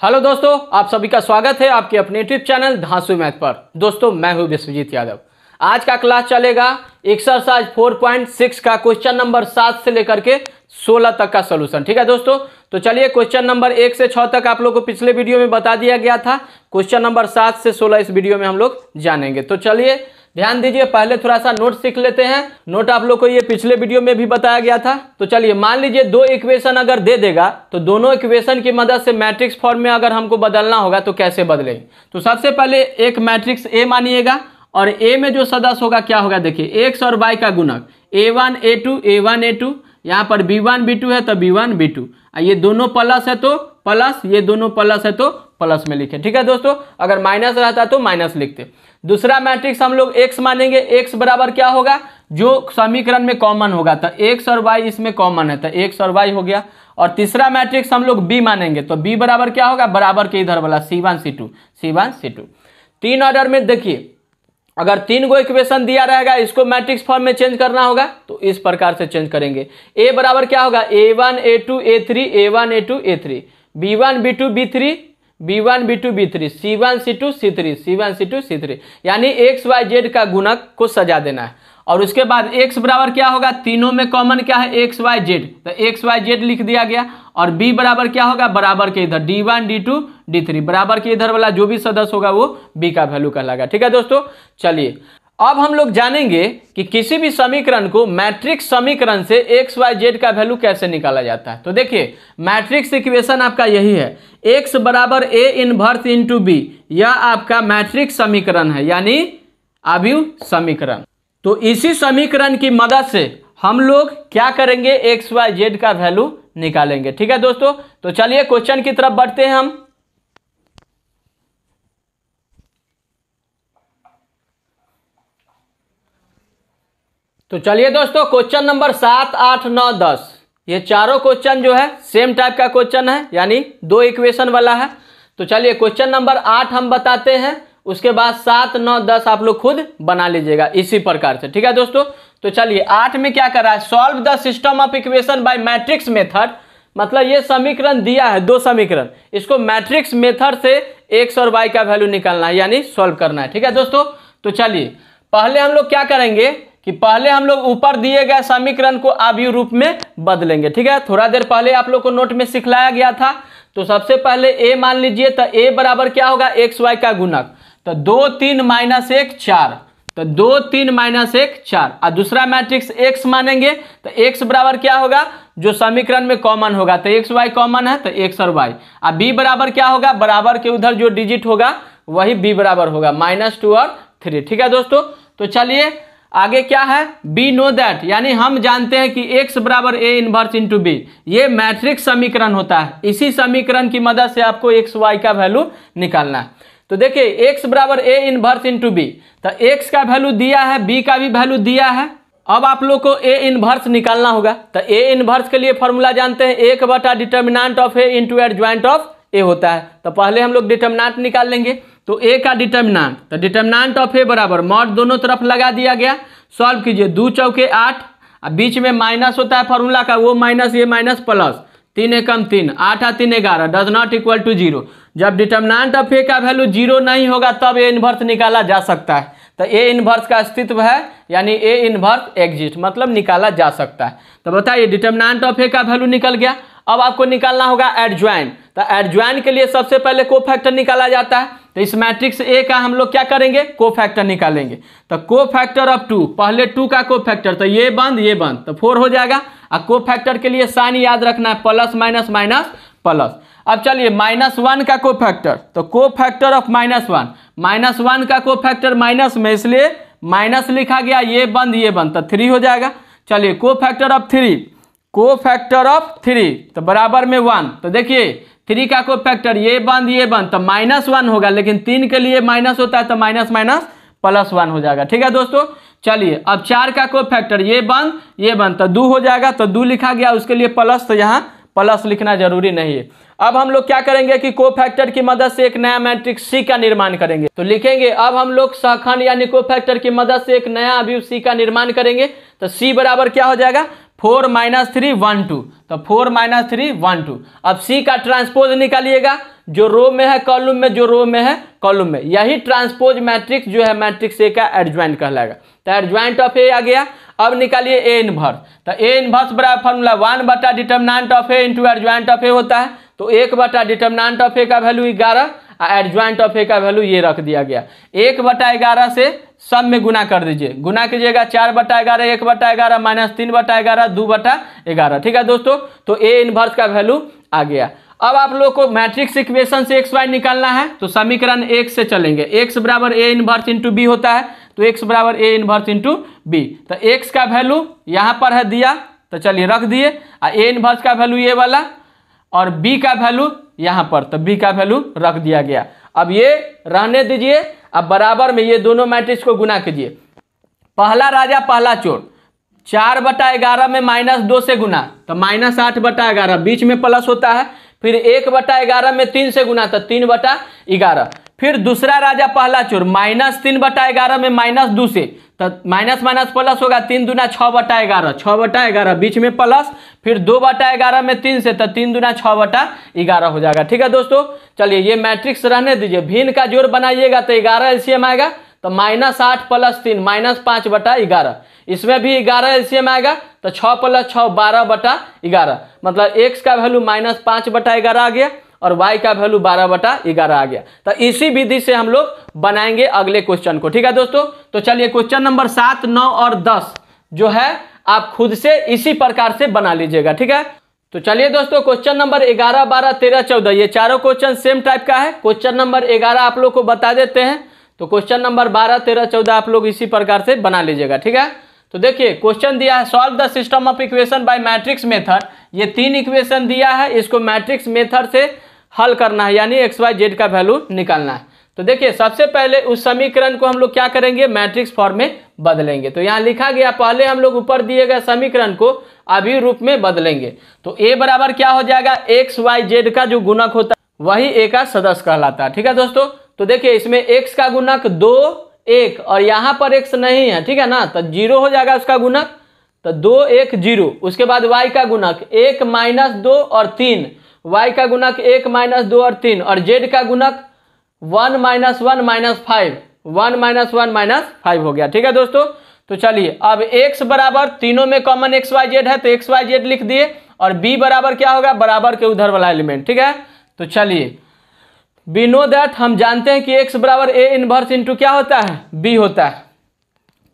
Hello दोस्तों, आप सभी का स्वागत है आपके अपने यूट्यूब चैनल धांसू मैथ पर। दोस्तों मैं हूं विश्वजीत यादव। आज का क्लास चलेगा एक्सरसाइज 4.6 का क्वेश्चन नंबर 7 से लेकर के 16 तक का सोल्यूशन। ठीक है दोस्तों, तो चलिए क्वेश्चन नंबर 1 से 6 तक आप लोग को पिछले वीडियो में बता दिया गया था। क्वेश्चन नंबर 7 से 16 इस वीडियो में हम लोग जानेंगे। तो चलिए ध्यान दीजिए, पहले थोड़ा सा नोट सीख लेते हैं। नोट आप लोग को ये पिछले वीडियो में भी बताया गया था। तो चलिए मान लीजिए दो इक्वेशन अगर दे देगा तो दोनों इक्वेशन की मदद से मैट्रिक्स फॉर्म में अगर हमको बदलना होगा तो कैसे बदलेंगे। तो सबसे पहले एक मैट्रिक्स ए मानिएगा और ए में जो सदस्य होगा क्या होगा, देखिए एक्स और वाई का गुणक a1 a2 a1 a2, यहाँ पर b1 b2 है तो b1 b2, ये दोनों प्लस है तो प्लस, ये दोनों प्लस है तो प्लस में लिखे। ठीक है दोस्तों, अगर माइनस रहता तो माइनस लिखते। दूसरा मैट्रिक्स हम लोग x मानेंगे, x बराबर क्या होगा, जो समीकरण में कॉमन होगा, तो x और y इसमें कॉमन है तो x और y हो गया। और तीसरा मैट्रिक्स हम लोग b मानेंगे, तो b बराबर क्या होगा, बराबर के इधर वाला c1 c2। तीन ऑर्डर में देखिए, अगर तीन गो इक्वेशन दिया रहेगा, इसको मैट्रिक्स फॉर्म में चेंज करना होगा तो इस प्रकार से चेंज करेंगे। a बराबर क्या होगा, a1 a2 a3 a1 a2 a3, b1 b2 b3 b1 b2 b3, c1 c2 c3 c1 c2 c3, यानी x y z का गुणक को सजा देना है। और उसके बाद x बराबर क्या होगा, तीनों में कॉमन क्या है x y z, तो x y z लिख दिया गया। और b बराबर क्या होगा, बराबर के इधर d1 d2 d3, बराबर के इधर वाला जो भी सदस्य होगा वो b का वैल्यू कहलाएगा। ठीक है दोस्तों, चलिए अब हम लोग जानेंगे कि किसी भी समीकरण को मैट्रिक्स समीकरण से x y z का वैल्यू कैसे निकाला जाता है। तो देखिए मैट्रिक्स इक्वेशन आपका यही है, x बराबर a इनवर्स इंटू b, यह आपका मैट्रिक्स समीकरण है, यानी अवयव समीकरण। तो इसी समीकरण की मदद से हम लोग क्या करेंगे, एक्स वाई जेड का वैल्यू निकालेंगे। ठीक है दोस्तों, तो चलिए क्वेश्चन की तरफ बढ़ते हैं हम। तो चलिए दोस्तों, क्वेश्चन नंबर 7, 8, 9, 10, ये चारों क्वेश्चन जो है सेम टाइप का क्वेश्चन है, यानी दो इक्वेशन वाला है। तो चलिए क्वेश्चन नंबर 8 हम बताते हैं, उसके बाद 7, 9, 10 आप लोग खुद बना लीजिएगा इसी प्रकार से। ठीक है दोस्तों, तो चलिए 8 में क्या कर रहा है, solve the system of equation by matrix method. मतलब ये समीकरण दिया है, दो समीकरण, इसको मैट्रिक्स मेथड से एक्स और वाई का वैल्यू निकालना है, यानी सॉल्व करना है। ठीक है दोस्तों, तो चलिए पहले हम लोग क्या करेंगे कि पहले हम लोग ऊपर दिए गए समीकरण को अवयव रूप में बदलेंगे। ठीक है, थोड़ा देर पहले आप लोग को नोट में सिखलाया गया था। तो सबसे पहले a मान लीजिए, तो a बराबर क्या होगा, एक्स वाई का गुणक, तो 2 3 - 1 4, तो 2 3 - 1 4। और दूसरा मैट्रिक्स x मानेंगे, तो x बराबर क्या होगा, जो समीकरण में कॉमन होगा, तो एक्स वाई कॉमन है तो x और y। अब b बराबर क्या होगा, बराबर के उधर जो डिजिट होगा वही b बराबर होगा, -2 और 3। ठीक है दोस्तों, तो चलिए आगे क्या है, बी नो दैट, यानी हम जानते हैं कि x बराबर a इनवर्स इंटू b, ये मैट्रिक्स समीकरण होता है। इसी समीकरण की मदद से आपको x y का वैल्यू निकालना है। तो देखिए x बराबर a इनवर्स इंटू b, तो x का वैल्यू दिया है, b का भी वैल्यू दिया है। अब आप लोग को a इनवर्स निकालना होगा, तो a इनवर्स के लिए फॉर्मूला जानते हैं, 1 determinant of a into adjoint of a होता है। तो पहले हम लोग डिटर्मिनेंट निकाल लेंगे, तो a का डिटर्मिनेंट, तो डिटर्मिनेंट ऑफ a बराबर मॉड दोनों तरफ लगा दिया गया। सॉल्व कीजिए, 2 चौके 8, अब बीच में माइनस होता है फॉर्मूला का, वो माइनस ये माइनस प्लस, 3 एकम 3, 8 और 3 11, डज नॉट इक्वल टू 0। जब डिटर्मिनेंट ऑफ a का वैल्यू 0 नहीं होगा तब a इनवर्स निकाला जा सकता है। तो a इनवर्स का अस्तित्व है, यानी a इनवर्स एग्जिस्ट, मतलब निकाला जा सकता है। तो बताइए डिटर्मिनेंट ऑफ a का वैल्यू निकल गया। अब आपको निकालना होगा एडजॉइंट, तो एडजॉइंट के लिए सबसे पहले कोफैक्टर निकाला जाता है। तो इस मैट्रिक्स ए का हम लोग क्या करेंगे, कोफैक्टर निकालेंगे। तो कोफैक्टर ऑफ 2, पहले 2 का कोफैक्टर, तो ये बंद तो 4 हो जाएगा। और कोफैक्टर के लिए साइन याद रखना है, प्लस माइनस माइनस प्लस। अब चलिए -1 का कोफैक्टर, तो कोफैक्टर ऑफ -1, -1 का कोफैक्टर माइनस में, इसलिए माइनस लिखा गया, ये बंद तो 3 हो जाएगा। चलिए कोफैक्टर ऑफ 3, कोफैक्टर ऑफ 3 तो बराबर में 1, तो देखिए 3 का कोफैक्टर ये बंद तो -1 होगा, लेकिन 3 के लिए माइनस होता है तो माइनस माइनस +1 हो जाएगा। ठीक है दोस्तों, चलिए अब 4 का कोफैक्टर ये बंद तो 2 हो जाएगा, तो 2 लिखा गया, उसके लिए प्लस, तो यहाँ प्लस लिखना जरूरी नहीं है। अब हम लोग क्या करेंगे कि कोफैक्टर की मदद से एक नया मैट्रिक्स सी का निर्माण करेंगे। तो लिखेंगे, अब हम लोग सहखंड यानी कोफैक्टर की मदद से एक नया अवयव सी का निर्माण करेंगे। तो सी बराबर क्या हो जाएगा, 4 - 3 1 2, तो 4 - 3 1 2। अब सी का ट्रांसपोज निकालिएगा, जो रो में है कॉलम में, जो रो में है कॉलम में, यही ट्रांसपोज मैट्रिक्स जो है मैट्रिक्स ए का एडजॉइंट कहलाएगा। तो एडजॉइंट ऑफ ए आ गया। अब निकालिए ए इनवर्स। तो ए इनवर्स बराबर फॉर्मूला 1 बटा determinant of A into adjoint of A होता है। तो 1 बटा डिटर्मिनेंट ऑफ ए का वैल्यू 11 और एडजॉइंट ऑफ ए का वैल्यू ये रख दिया गया। 1 बटा 11 से सब में गुना कर दीजिए, गुना कीजिएगा 4 बटा 11, 1 बटा 11 माइनस 3 बटा 11, 2 बटा 11। ठीक है दोस्तों, तो ए इनवर्स का वैल्यू आ गया। अब आप लोग को मैट्रिक्स इक्वेशन से एक्स वाई निकालना है, तो समीकरण 1 से चलेंगे। एक्स बराबर ए इनवर्स इंटू बी होता है, तो एक्स बराबर ए इनवर्स इंटू बी। तो एक्स का वैल्यू यहाँ पर है दिया, तो चलिए रख दिए। और ए इनवर्स का वैल्यू ये वाला और बी का वैल्यू यहाँ पर, तो बी का वैल्यू रख दिया गया। अब ये रहने दीजिए। अब बराबर में ये दोनों मैट्रिक्स को गुना कीजिए। पहला राजा पहला चोर, 4 बटा 11 में -2 से गुना, तो -8 बटा 11, बीच में प्लस होता है। फिर 1 बटा 11 में 3 से गुना, तो 3 बटा 11। फिर दूसरा राजा पहला चोर, -3 बटा 11 में -2 से, तो माइनस माइनस प्लस होगा, 3 दूना 6 बटा 11, 6 बटा 11 बीच में प्लस। फिर 2 बटा 11 में 3 से, तो 3 दूना 6 बटा 11 हो जाएगा। ठीक है दोस्तों, चलिए ये मैट्रिक्स रहने दीजिए। भिन्न का जोड़ बनाइएगा तो 11 एलसीएम आएगा, तो -8 + 3 -5 बटा 11। इसमें भी 11 एलसीएम आएगा, तो 6 + 6 12 बटा 11। मतलब x का वैल्यू -5 बटा 11 आ गया और y का वैल्यू 12 बटा 11 आ गया। तो इसी विधि से हम लोग बनाएंगे अगले क्वेश्चन को। ठीक है दोस्तों, तो चलिए क्वेश्चन नंबर 7, 9 और 10 जो है आप खुद से इसी प्रकार से बना लीजिएगा। ठीक है, तो चलिए दोस्तों क्वेश्चन नंबर 11, 12, 13, 14 ये चारों क्वेश्चन सेम टाइप का है। क्वेश्चन नंबर 11 आप लोग को बता देते हैं, तो क्वेश्चन नंबर 12, 13, 14 आप लोग इसी प्रकार से बना लीजिएगा। ठीक है, तो देखिए क्वेश्चन दिया है solve the system of equation by matrix method. ये 3 इक्वेशन दिया है, इसको मैट्रिक्स मेथड से हल करना है, यानी एक्स वाई जेड का वैल्यू निकालना है। तो देखिए सबसे पहले उस समीकरण को हम लोग क्या करेंगे, मैट्रिक्स फॉर्म में बदलेंगे। तो यहाँ लिखा गया, पहले हम लोग ऊपर दिए गए समीकरण को अभी रूप में बदलेंगे। तो ए बराबर क्या हो जाएगा, एक्स वाई जेड का जो गुणक होता है वही ए का सदस्य कहलाता है। ठीक है दोस्तों, तो देखिए इसमें एक्स का गुणक 2, 1 और यहाँ पर एक्स नहीं है, ठीक है ना, तो 0 हो जाएगा उसका गुणक, तो 2, 1, 0। उसके बाद y का गुणक 1, -2 और 3, y का गुणक 1, -2 और 3, और z का गुणक 1, -1, -5, 1, -1, -5 हो गया। ठीक है दोस्तों, तो चलिए अब x बराबर तीनों में कॉमन एक्स वाई जेड है, तो एक्स वाई जेड लिख दिए। और b बराबर क्या होगा, बराबर के उधर वाला एलिमेंट। ठीक है, तो चलिए वी नो दैट, हम जानते हैं कि x बराबर ए इनवर्स इंटू क्या होता है, b होता है।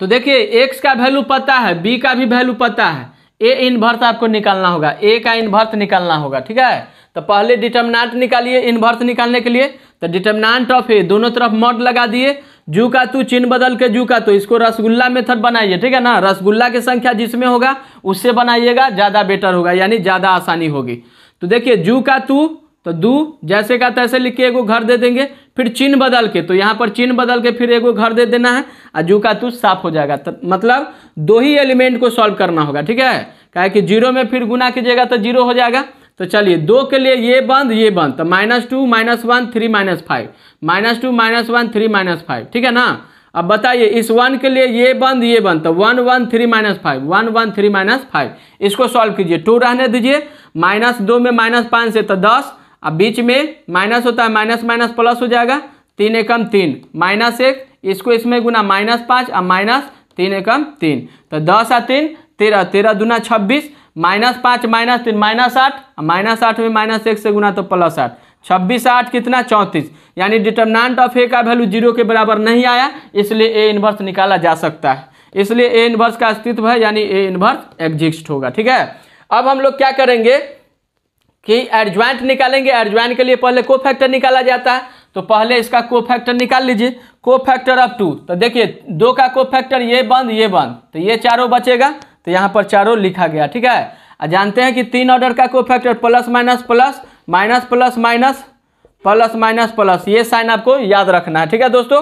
तो देखिए x का वैल्यू पता है, b का भी वैल्यू पता है, ए इनवर्स आपको निकालना होगा, a का इनवर्स निकालना होगा। ठीक है, तो पहले डिटर्मिनेंट निकालिए इनवर्स निकालने के लिए। तो डिटर्मिनेंट ऑफ ए दोनों तरफ मॉड लगा दिए, जू का तू चिन्ह बदल के जू का तो, इसको रसगुल्ला मेथड बनाइए। ठीक है ना, रसगुल्ला की संख्या जिसमें होगा उससे बनाइएगा, ज़्यादा बेटर होगा, यानी ज़्यादा आसानी होगी। तो देखिए जू का तू, तो दू जैसे का तैसे लिख के एगो घर दे देंगे। फिर चिन्ह बदल के, तो यहाँ पर चिन्ह बदल के फिर एगो घर दे देना है, और जू का तू साफ हो जाएगा। तो मतलब 2 ही एलिमेंट को सॉल्व करना होगा। ठीक है, काहे कि 0 में फिर गुना कीजिएगा तो 0 हो जाएगा। तो चलिए 2 के लिए ये बंद ये बंद, तो -2, -1, 3, -5, -2, -1, 3, -5। ठीक है ना, अब बताइए इस 1 के लिए ये बंद ये बंद, तो 1, 1, 3, -5, 1, 1, 3, -5। इसको सॉल्व कीजिए, 2 रहने दीजिए, -2 में -5 से तो 10, अब बीच में माइनस होता है, माइनस माइनस प्लस हो जाएगा, 3 एकम 3, -1, इसको इसमें गुना -5 और -3 एकम 3, तो 10 और 3 13, 13 दूना 26, -5 -3 -8, -8 में -1 से गुना तो +8, 26 8 कितना 34। यानी डिटर्मिनेंट ऑफ ए का वैल्यू 0 के बराबर नहीं आया, इसलिए ए इनवर्स निकाला जा सकता है। इसलिए ए इनवर्स का अस्तित्व है, यानी ए इनवर्स एग्जिस्ट होगा। ठीक है, अब हम लोग क्या करेंगे कि एडजॉइंट निकालेंगे। एडजॉइंट के लिए पहले कोफैक्टर निकाला जाता है, तो पहले इसका कोफैक्टर निकाल लीजिए, कोफैक्टर ऑफ 2। तो देखिए 2 का कोफैक्टर ये बंद ये बंद, तो ये चारों बचेगा, तो यहाँ पर चारों लिखा गया। ठीक है, जानते हैं कि 3 ऑर्डर का cofactor plus minus plus, minus plus minus, plus minus plus, ये साइन आपको याद रखना है। ठीक है दोस्तों,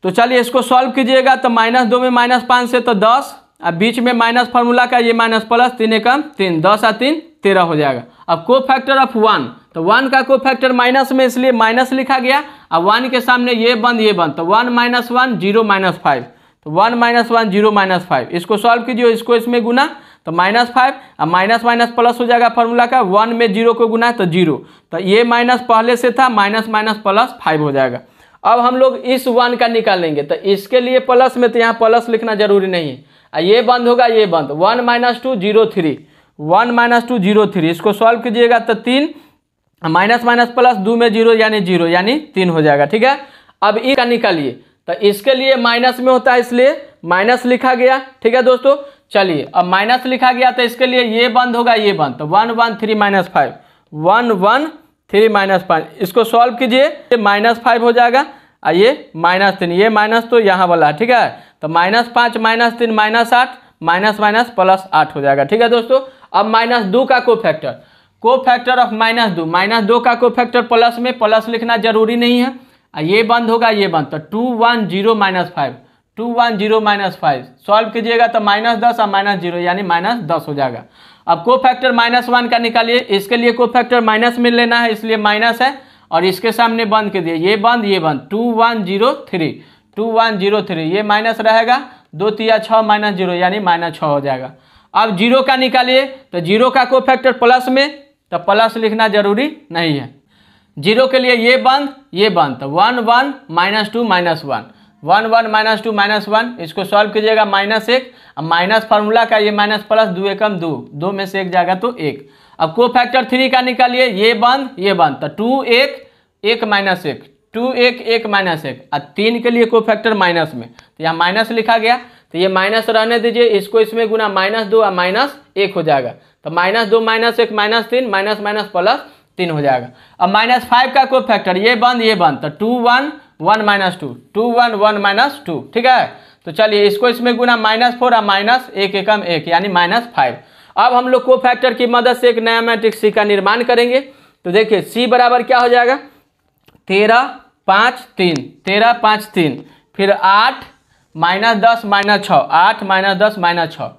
तो चलिए इसको सॉल्व कीजिएगा, तो -2 में -5 से तो 10, अब बीच में माइनस फार्मूला का ये माइनस प्लस, 3 एकम 3, 10 और 3 13 हो जाएगा। अब कोफैक्टर ऑफ 1, तो 1 का कोफैक्टर माइनस में इसलिए माइनस लिखा गया, अब 1 के सामने ये बंद ये बंद, तो 1 - 1 0 -5, तो 1 - 1 0 -5। इसको सॉल्व कीजिए, इसको इसमें गुना, तो -5, अब माइनस माइनस प्लस हो जाएगा फॉर्मूला का, 1 में 0 को गुना है तो 0, तो ये माइनस पहले से था, माइनस माइनस प्लस 5 हो जाएगा। अब हम लोग इस 1 का निकालेंगे, तो इसके लिए प्लस में तो यहाँ प्लस लिखना जरूरी नहीं है, ये बंद होगा, ये बंद, 1 - 2 0 3, 1 - 2 0 3, इसको सॉल्व कीजिएगा तो 3, माइनस माइनस प्लस 2 में 0 यानी 3 हो जाएगा। ठीक है, अब ई का निकालिए, तो इसके लिए माइनस में होता है इसलिए माइनस लिखा गया। ठीक है दोस्तों, चलिए अब माइनस लिखा गया तो इसके लिए ये बंद होगा, ये बंद, तो 1 1 3 -5, 1 1 3 -5, इसको सॉल्व कीजिए, -5 हो जाएगा, और ये -3, ये माइनस तो यहाँ वाला, ठीक है, तो -5 -3 -8, माइनस माइनस प्लस 8 हो जाएगा। ठीक है दोस्तों, अब -2 का कोफैक्टर ऑफ -2 का कोफैक्टर प्लस में, प्लस लिखना जरूरी नहीं है, ये बंद होगा, ये बंद, तो 2 1 0 -5, 2 1 0 -5, सॉल्व कीजिएगा तो -10 और -0 यानी -10 हो जाएगा। अब कोफैक्टर -1 का निकालिए, इसके लिए कोफैक्टर माइनस में लेना है इसलिए माइनस है, और इसके सामने बंद कर दिए, ये बंद, 2 1 0 3, 2 1 0 3, ये माइनस रहेगा, 2 3 6 -0 यानी -6 हो जाएगा। अब 0 का निकालिए, तो 0 का कोफैक्टर प्लस में, तो प्लस लिखना जरूरी नहीं है, 0 के लिए ये बंद, तो 1 1 -2 -1, 1 1 -2 -1, इसको सॉल्व कीजिएगा, -1, अब माइनस फार्मूला का, ये माइनस प्लस, 2 एकम 2, 2 में से 1 जाएगा तो 1। अब कोफैक्टर 3 का निकालिए, ये बंद, तो 2 1 1 -1, 2 1 1 -1, और 3 के लिए कोफैक्टर माइनस में, तो यहाँ माइनस लिखा गया, तो ये माइनस रहने दीजिए, इसको इसमें गुना, -2 और -1 हो जाएगा, तो -2 -1 -3, माइनस माइनस प्लस 3 हो जाएगा। अब -5 का कोफैक्टर, ये बंद, तो 2 1 1 -2, 2 1 1 -2, ठीक है, तो चलिए इसको इसमें गुना, -4 और -1 एकम 1 यानी -5। अब हम लोग कोफैक्टर की मदद से एक नया मैट्रिक्स सी का निर्माण करेंगे, तो देखिए सी बराबर क्या हो जाएगा, 13 5 3, 13 5 3, फिर 8 -10 -6, 8 -10 -6,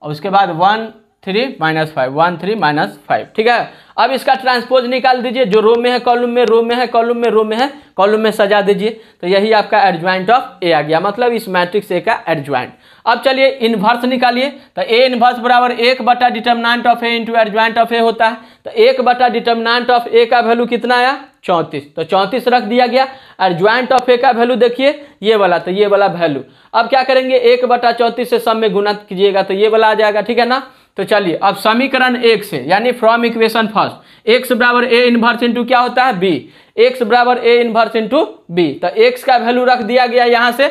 और उसके बाद 1 3 -5, 1 3 -5, ठीक है। अब इसका ट्रांसपोज निकाल दीजिए, जो रो में है कॉलम में, रो में है कॉलम में, रो में है कॉलम में सजा दीजिए, तो यही आपका एडजॉइंट ऑफ ए आ गया, मतलब इस मैट्रिक्स ए का एडजॉइंट। अब चलिए इन्वर्स निकालिए, तो ए इन्वर्स बराबर 1 बटा determinant of A into adjoint of A होता है, तो 1 बटा डिटर्मिनेंट ऑफ ए का वैल्यू कितना आया, 34, तो 34 रख दिया गया। एडजॉइंट ऑफ ए का वैल्यू देखिए ये वाला, तो ये वाला वैल्यू, अब क्या करेंगे, 1 बटा 34 से सब में गुना कीजिएगा तो ये वाला आ जाएगा, ठीक है ना। तो चलिए अब समीकरण 1 से, यानी फ्रॉम इक्वेशन फर्स्ट, एक्स बराबर ए इनवर्स इंटू क्या होता है, बी, एक्स बराबर ए इनवर्स इंटू बी, तो एक्स का वैल्यू रख दिया गया यहाँ से,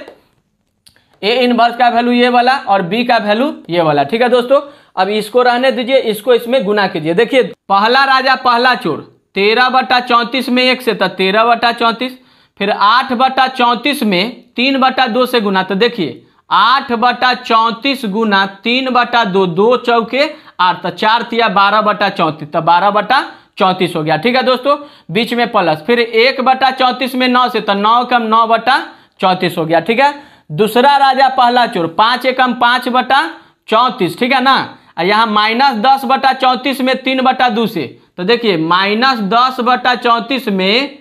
ए इनवर्स का वैल्यू ये वाला और बी का वैल्यू ये वाला, ठीक है दोस्तों। अब इसको रहने दीजिए, इसको इसमें गुना कीजिए, देखिए पहला राजा पहला चोर, 13 बटा 34 में 1 से, तो 13 बटा 34, फिर 8 बटा 34 में 3 बटा 2 से गुना, तो देखिए 8 बटा 34 गुना 3 बटा 2, 2 चौके 8, तो 4 तिया 12 बटा 34, तो 12 बटा 34 हो गया, ठीक है दोस्तों, बीच में प्लस, फिर 1 बटा 34 में 9 से, तो 9 कम 9 बटा 34 हो गया, ठीक है। दूसरा राजा पहला चोर, 5 एकम 5 बटा 34, ठीक है ना, यहाँ -10 बटा 34 में 3 बटा 2 से, तो देखिए -10 बटा 34 में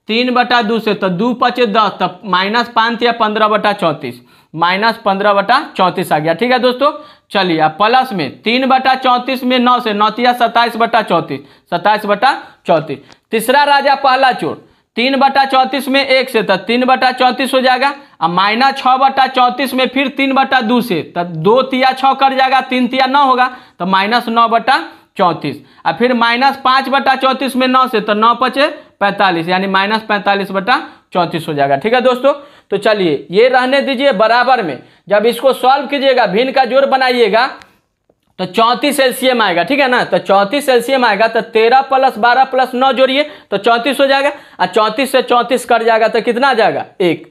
3 बटा 2 से, तो 2 5 10, तब -5 या 15 बटा 34, -15 बटा 34 आ गया, ठीक है दोस्तों। चलिए अब प्लस में 3 बटा 34 में 9 से, 9 तिया 27 बटा 34, 27 बटा 34। तीसरा राजा पहला चोर, 3 बटा 34 में 1 से, तो 3 बटा 34 हो जाएगा, अब -6 बटा 34 में फिर 3 बटा 2 से, तब 2 तिया 6 कट जाएगा, 3 तिया 9 होगा, तो -9 बटा 34, और फिर -5 बटा 34 में 9 से, तो 9 5 45 यानी -45 बटा 34 हो जाएगा, ठीक है दोस्तों। तो चलिए ये रहने दीजिए बराबर में, जब इसको सॉल्व कीजिएगा, भिन्न का जोड़ बनाइएगा, तो 34 एलसीएम आएगा, ठीक है ना, तो 34 एलसीएम आएगा, तो 13 + 12 + 9 जोड़िए तो 34 हो जाएगा, और 34 से 34 कट जाएगा तो कितना आ जाएगा, 1।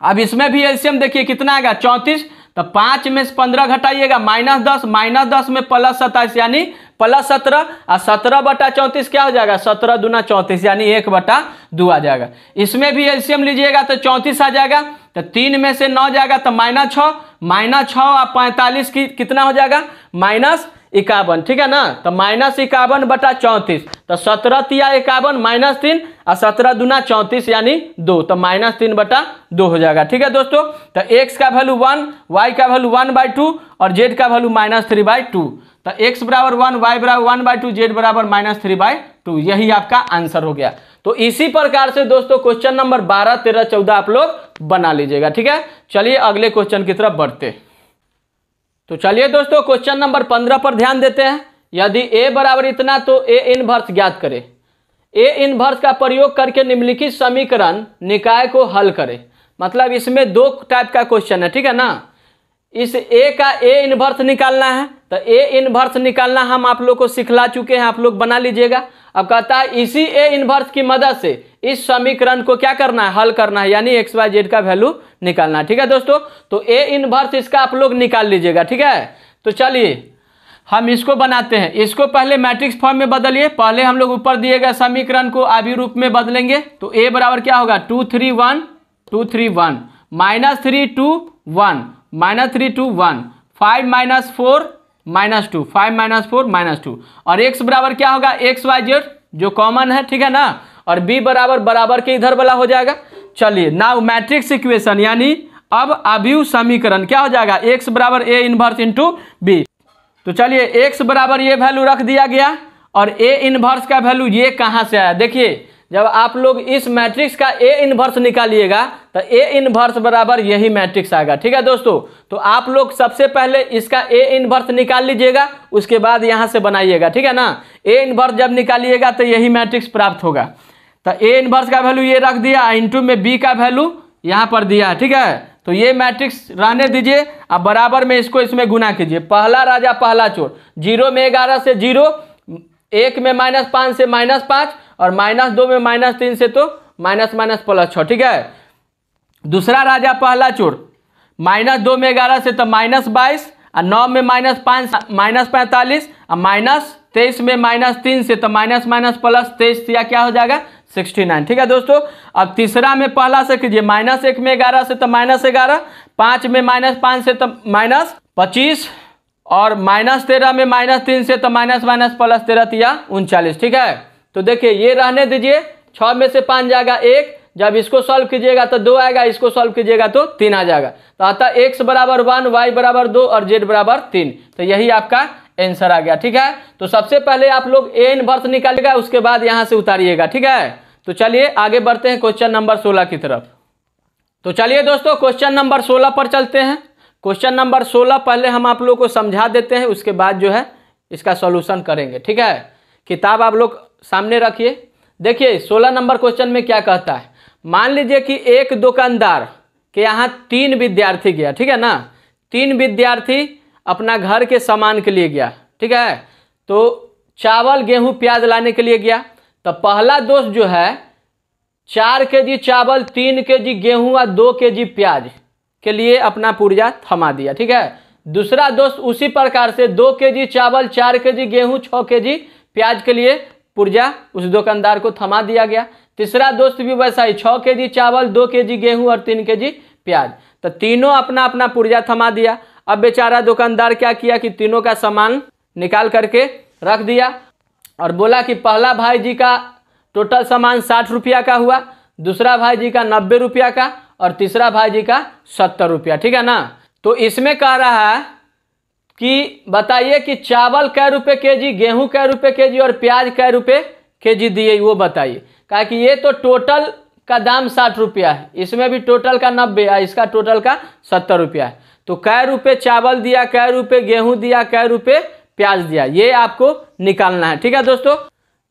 अब इसमें भी एलसीएम देखिए कितना आएगा, 34, तो 5 में से 15 घटाइएगा, -10, -10 में +27 यानी +17, और 17 बटा 34 क्या हो जाएगा, 17 दूना 34 यानी 1 बटा 2 आ जाएगा। इसमें भी एलसीएम लीजिएगा तो 34 आ जाएगा, तो 3 में से 9 जाएगा तो -6, -6 और 45 की कितना हो जाएगा, 51, ठीक है ना। तो -51/34, तो 17 तिया 51 -3 और 17 दूना 34 यानी 2, तो -3/2 हो जाएगा, ठीक है दोस्तों। तो x का वैल्यू 1, y का वैल्यू 1/2 और z का वैल्यू -3/2। तो x बराबर 1, y बराबर 1/2, z बराबर -3/2, यही आपका आंसर हो गया। तो इसी प्रकार से दोस्तों क्वेश्चन नंबर 12, 13, 14 आप लोग बना लीजिएगा, ठीक है। चलिए अगले क्वेश्चन की तरफ बढ़ते। तो चलिए दोस्तों क्वेश्चन नंबर 15 पर ध्यान देते हैं। यदि a बराबर इतना तो a इनवर्स ज्ञात करें। a इनवर्स का प्रयोग करके निम्नलिखित समीकरण निकाय को हल करें। मतलब इसमें दो टाइप का क्वेश्चन है, ठीक है ना। इस a का a इनवर्स निकालना है, तो a इनवर्स निकालना हम आप लोग को सिखला चुके हैं, आप लोग बना लीजिएगा। अब कहता है इसी a इनवर्स की मदद से इस समीकरण को क्या करना है, हल करना है, यानी x y z का वैल्यू निकालना है, ठीक है दोस्तों। तो a इनवर्स इसका आप लोग निकाल लीजिएगा, ठीक है। तो चलिए हम इसको बनाते हैं। इसको पहले मैट्रिक्स फॉर्म में बदलिए। पहले हम लोग ऊपर दिए गए समीकरण को आवी रूप में बदलेंगे। तो a बराबर क्या होगा, 2 3 1 2 3 1 -3 2 1 -3 2 1 5 -4 -2 5 -4 -2 और x बराबर क्या होगा, x y z जो कॉमन है, ठीक है ना। और b बराबर बराबर के इधर वाला हो जाएगा। चलिए नाउ मैट्रिक्स इक्वेशन, यानी अब अभिव्यव समीकरण क्या हो जाएगा, x बराबर a इनवर्स इंटू b। तो चलिए x बराबर ये वैल्यू रख दिया गया और a इनवर्स का वैल्यू ये कहाँ से आया। देखिए जब आप लोग इस मैट्रिक्स का a इनवर्स निकालिएगा तो a इनवर्स बराबर यही मैट्रिक्स आएगा, ठीक है दोस्तों। तो आप लोग सबसे पहले इसका a इनवर्स निकाल लीजिएगा, उसके बाद यहाँ से बनाइएगा, ठीक है ना। a इनवर्स जब निकालिएगा तो यही मैट्रिक्स प्राप्त होगा। तो a इनवर्स का वैल्यू ये रख दिया, इंटू में b का वैल्यू यहाँ पर दिया, ठीक है। तो ये मैट्रिक्स रहने दीजिए, अब बराबर में इसको इसमें गुना कीजिए। पहला राजा पहला चोर, 0 में 11 से 0, 1 में -5 से -5 और -2 में -3 से तो -+6, ठीक है। दूसरा राजा पहला चोर, -2 में 11 से तो -22 और 9 में -5 -45 और -23 में -3 से तो -+23 या क्या हो जाएगा 69, ठीक है दोस्तों। अब तीसरा में पहला से कीजिए, -1 में 11 से तो -11, 5 में -5 से तो -25 और -13 में -3 से तो -+13 या 39, ठीक है। तो देखिए ये रहने दीजिए, 6 में से 5 जाएगा 1, जब इसको सॉल्व कीजिएगा तो 2 आएगा, इसको सॉल्व कीजिएगा तो 3 आ जाएगा। तो अतः x बराबर 1, y बराबर 2 और z बराबर 3, तो यही आपका आंसर आ गया, ठीक है। तो सबसे पहले आप लोग a इनवर्स निकालिएगा, उसके बाद यहाँ से उतारिएगा, ठीक है। तो चलिए आगे बढ़ते हैं क्वेश्चन नंबर 16 की तरफ। तो चलिए दोस्तों क्वेश्चन नंबर 16 पर चलते हैं। क्वेश्चन नंबर 16 पहले हम आप लोग को समझा देते हैं, उसके बाद जो है इसका सॉल्यूशन करेंगे, ठीक है। किताब आप लोग सामने रखिए। देखिए 16 नंबर क्वेश्चन में क्या कहता है। मान लीजिए कि एक दुकानदार के यहाँ 3 विद्यार्थी गया, ठीक है ना। 3 विद्यार्थी अपना घर के सामान के लिए गया, ठीक है। तो चावल गेहूं प्याज लाने के लिए गया। तो पहला दोस्त जो है 4 केजी चावल, 3 केजी गेहूं और 2 केजी प्याज के लिए अपना पुर्जा थमा दिया, ठीक है। दूसरा दोस्त उसी प्रकार से 2 केजी चावल, 4 केजी गेहूं, 6 केजी प्याज के लिए पुर्जा उस दुकानदार को थमा दिया गया। तीसरा दोस्त भी वैसा ही 6 केजी चावल, 2 केजी गेहूं और 3 केजी प्याज। तो तीनों अपना अपना पुर्जा थमा दिया। अब बेचारा दुकानदार क्या किया कि तीनों का सामान निकाल करके रख दिया और बोला कि पहला भाई जी का टोटल सामान 60 रुपया का हुआ, दूसरा भाई जी का 90 रुपया का और तीसरा भाई जी का 70 रुपया, ठीक है ना। तो इसमें कह रहा है कि बताइए कि चावल कै रुपये केजी, गेहूं कै रुपये केजी और प्याज कै रुपये केजी दिए, वो बताइए। कहा कि ये तो टोटल का दाम 60 रुपया है, इसमें भी टोटल का 90 है, इसका टोटल का 70 रुपया है। तो कै रुपये चावल दिया, कै रुपये गेहूं दिया, कै रुपये प्याज दिया, ये आपको निकालना है, ठीक है दोस्तों।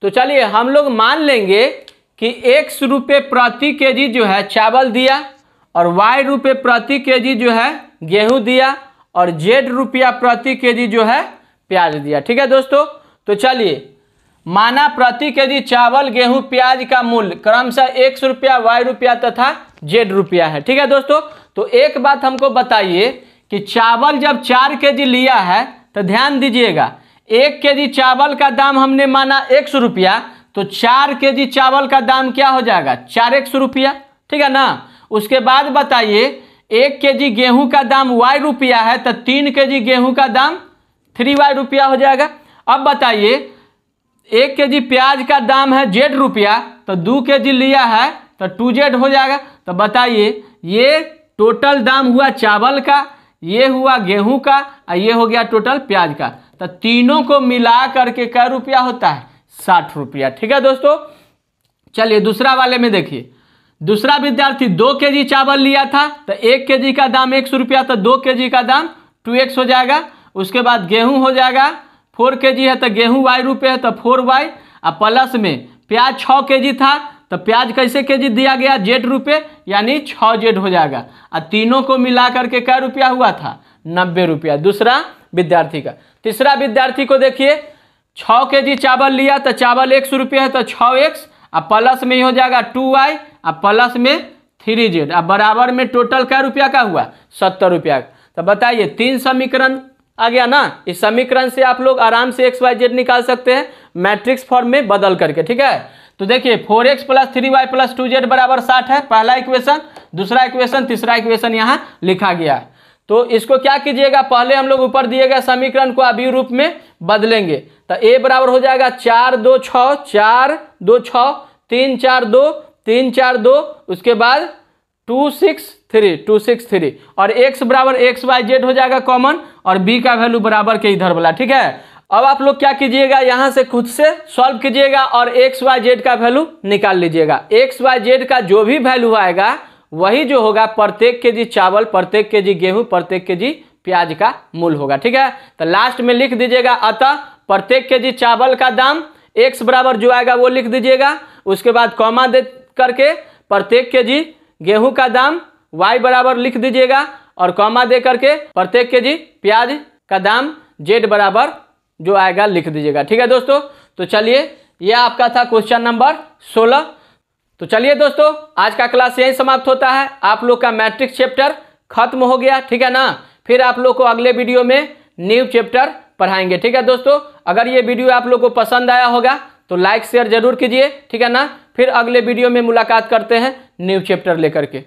तो चलिए हम लोग मान लेंगे कि x रुपये प्रति केजी जो है चावल दिया और y रुपये प्रति केजी जो है गेहूं दिया और z रुपया प्रति केजी जो है प्याज दिया, ठीक है दोस्तों। तो चलिए माना प्रति केजी चावल गेहूं प्याज का मूल्य क्रमशः x रुपया, y रुपया तथा z रुपया है, ठीक है दोस्तों। तो एक बात हमको बताइए कि चावल जब 4 केजी लिया है तो ध्यान दीजिएगा 1 केजी चावल का दाम हमने माना 100 रुपया, तो 4 केजी चावल का दाम क्या हो जाएगा 4x रुपया, ठीक है ना। उसके बाद बताइए 1 केजी गेहूं का दाम y रुपया है तो 3 केजी गेहूं का दाम 3y रुपया हो जाएगा। अब बताइए 1 kg प्याज का दाम है z रुपया, तो 2 kg लिया है तो 2z हो जाएगा। तो बताइए ये टोटल दाम हुआ चावल का, ये हुआ गेहूं का और ये हो गया टोटल प्याज का। तो तीनों को मिला करके क्या रुपया होता है? 60 रुपया। ठीक है दोस्तों, चलिए दूसरा वाले में देखिए। दूसरा विद्यार्थी 2 kg चावल लिया था तो 1 kg का दाम 100 रुपया, तो 2 kg का दाम 2x हो जाएगा। उसके बाद गेहूं हो जाएगा 4 kg है तो गेहूं y रुपये है तो 4y, और प्लस में प्याज 6 kg था तो प्याज कैसे kg दिया गया? z रुपये, यानी 6z हो जाएगा। और तीनों को मिला करके क्या रुपया हुआ था? 90 रुपया दूसरा विद्यार्थी का। तीसरा विद्यार्थी को देखिए 6 kg चावल लिया तो चावल 100 रुपये है तो 6x, और प्लस में ही हो जाएगा 2y, और प्लस में 3z, अब बराबर में टोटल क्या रुपया का हुआ? 70 रुपया। तो बताइए 3 समीकरण आ गया ना। इस समीकरण से आप लोग आराम से x y z निकाल सकते हैं मैट्रिक्स फॉर्म में बदल करके। ठीक है, तो देखिए 4x + 3y + 2z बराबर 60 है पहला इक्वेशन। दूसरा इक्वेशन, तीसरा इक्वेशन यहाँ लिखा गया है। तो इसको क्या कीजिएगा, पहले हम लोग ऊपर दिए गए समीकरण को अभी रूप में बदलेंगे। तो a बराबर हो जाएगा 4 2 6, 4 2 6, 3 4 2, 3 4 2, उसके बाद 2 6 3, 2 6 3, और x बराबर x y z हो जाएगा कॉमन, और b का वैल्यू बराबर के इधर वाला। ठीक है, अब आप लोग क्या कीजिएगा, यहाँ से खुद से सॉल्व कीजिएगा और x y z का वैल्यू निकाल लीजिएगा। x y z का जो भी वैल्यू आएगा वही जो होगा प्रत्येक केजी चावल, प्रत्येक केजी गेहूं, प्रत्येक केजी प्याज का मूल होगा। ठीक है, तो लास्ट में लिख दीजिएगा अतः प्रत्येक केजी चावल का दाम x बराबर जो आएगा वो लिख दीजिएगा। उसके बाद कॉमा दे करके प्रत्येक केजी गेहूं का दाम y बराबर लिख दीजिएगा, और कॉमा दे करके प्रत्येक केजी प्याज का दाम z बराबर जो आएगा लिख दीजिएगा। ठीक है दोस्तों, तो चलिए यह आपका था क्वेश्चन नंबर 16। तो चलिए दोस्तों आज का क्लास यही समाप्त होता है। आप लोग का मैट्रिक्स चैप्टर खत्म हो गया। ठीक है ना, फिर आप लोग को अगले वीडियो में न्यू चैप्टर पढ़ाएंगे। ठीक है दोस्तों, अगर ये वीडियो आप लोग को पसंद आया होगा तो लाइक शेयर जरूर कीजिए। ठीक है ना, फिर अगले वीडियो में मुलाकात करते हैं न्यू चैप्टर लेकर के।